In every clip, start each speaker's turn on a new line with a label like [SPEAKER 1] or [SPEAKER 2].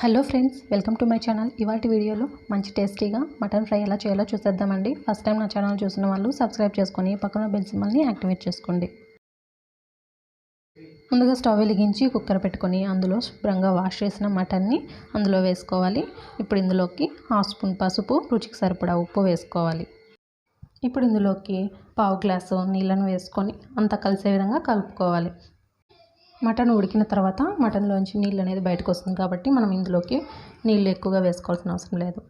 [SPEAKER 1] Hello friends, welcome to my channel. ఇవాటి వీడియోలో మంచి టేస్టీగా మటన్ ఫ్రై ఎలా చేయాలో చూసేద్దామండి. ఫస్ట్ టైం నా ఛానల్ చూసిన వాళ్ళు సబ్స్క్రైబ్ చేసుకొని పక్కన బెల్ సింబల్ని యాక్టివేట్ చేసుకోండి. ముందుగా స్టవ్ వెలిగించి కుక్కర్ పెట్టుకొని అందులో శుభ్రంగా వాష్ చేసిన మటన్ని అందులో వేసుకోవాలి. ఇప్పుడు ఇందులోకి 1/2 స్పూన్ పసుపు, రుచికి సరిపడా ఉప్పు వేసుకోవాలి. ఇప్పుడు ఇందులోకి 1/2 గ్లాసు నీళ్ళను వేసుకొని అంతా కలిసే విధంగా కలుపుకోవాలి. మటన్ ఉడికిన తర్వాత మటన్లోంచి నీళ్ళు అనేది బయటకు వస్తుంది కాబట్టి మనం ఇందులోకి నీళ్ళు ఎక్కువగా వేసుకోవాల్సిన అవసరం లేదు.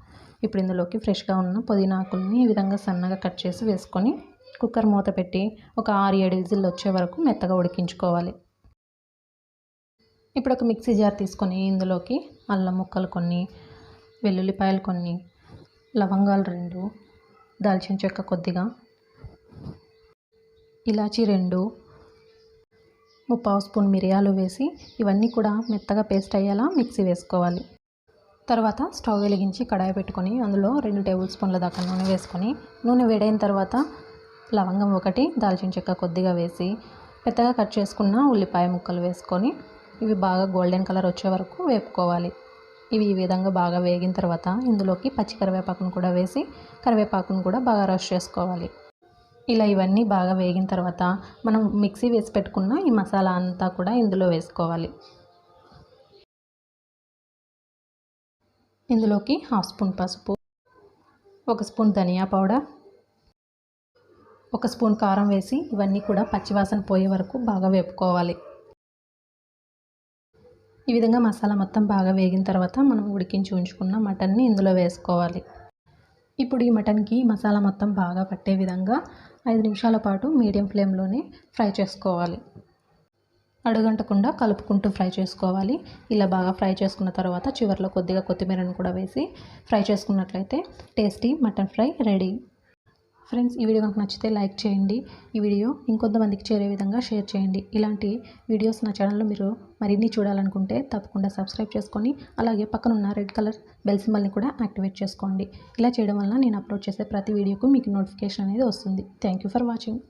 [SPEAKER 1] ఇప్పుడు ఇందులోకి ఫ్రెష్గా ఉన్న పుదీనా ఆకుల్ని ఈ విధంగా సన్నగా కట్ చేసి వేసుకొని కుక్కర్ మూత పెట్టి ఒక 6-7 విజిల్లు వచ్చే వరకు మెత్తగా ఉడికించుకోవాలి. ఇప్పుడు ఒక మిక్సీ జార్ తీసుకొని ఇందులోకి అల్లం ముక్కలు కొన్ని, వెల్లుల్లిపాయలు కొన్ని, లవంగాలు 2, దాల్చిన చెక్క కొద్దిగా, ఇలాచీ 2, 1/2 స్పూన్ మిరియాలు వేసి ఇవన్నీ కూడా మెత్తగా పేస్ట్ అయ్యేలా మిక్సీ వేసుకోవాలి. తర్వాత స్టవ్ వెలిగించి కడాయి పెట్టుకొని అందులో 2 టేబుల్ స్పూన్ల దాకా నూనె వేసుకొని నూనె వేడైన తర్వాత లవంగం 1, దాల్చిన చెక్క కొద్దిగా వేసి పెద్దగా కట్ చేసుకున్న ఉల్లిపాయ ముక్కలు వేసుకొని ఇవి బాగా గోల్డెన్ కలర్ వచ్చే వరకు వేపుకోవాలి. ఇవి ఈ విధంగా బాగా వేగిన తర్వాత ఇందులోకి పచ్చి కరివేపాకును కూడా వేసి కరివేపాకును కూడా బాగా రోస్ట్ చేసుకోవాలి. ఇలా ఇవన్నీ బాగా వేగిన తర్వాత మనం మిక్సీ వేసి పెట్టుకున్న ఈ మసాలా అంతా కూడా ఇందులో వేసుకోవాలి. ఇందులోకి 1/2 స్పూన్ పసుపు, 1 స్పూన్ ధనియా పౌడర్, 1 స్పూన్ కారం వేసి ఇవన్నీ కూడా పచ్చివాసన పోయే వరకు బాగా వేపుకోవాలి. ఈ విధంగా మసాలా మొత్తం బాగా వేగిన తర్వాత మనం ఉడికించి ఉంచుకున్న మటన్ని ఇందులో వేసుకోవాలి. ఇప్పుడు ఈ మటన్కి మసాలా మొత్తం బాగా పట్టే విధంగా 5 నిమిషాల పాటు మీడియం ఫ్లేమ్లోనే ఫ్రై చేసుకోవాలి. అడుగంటకుండా కలుపుకుంటూ ఫ్రై చేసుకోవాలి. ఇలా బాగా ఫ్రై చేసుకున్న తర్వాత చివరిలో కొద్దిగా కొత్తిమీరను కూడా వేసి ఫ్రై చేసుకున్నట్లయితే tasty mutton fry ready. Friends, ఈ వీడియో కనుక నచ్చితే లైక్ చేయండి. ఈ వీడియో ఇంకొంతమందికి చేరే విధంగా షేర్ చేయండి. ఇలాంటి వీడియోస్ నా ఛానల్లో మీరు మరిన్ని చూడాలనుకుంటే తప్పకుండా సబ్స్క్రైబ్ చేసుకొని అలాగే పక్కనున్న రెడ్ కలర్ బెల్ సింబల్ని కూడా యాక్టివేట్ చేసుకోండి. ఇలా చేయడం వల్ల నేను అప్లోడ్ చేసే ప్రతి వీడియోకు మీకు నోటిఫికేషన్ అనేది వస్తుంది. Thank you for watching.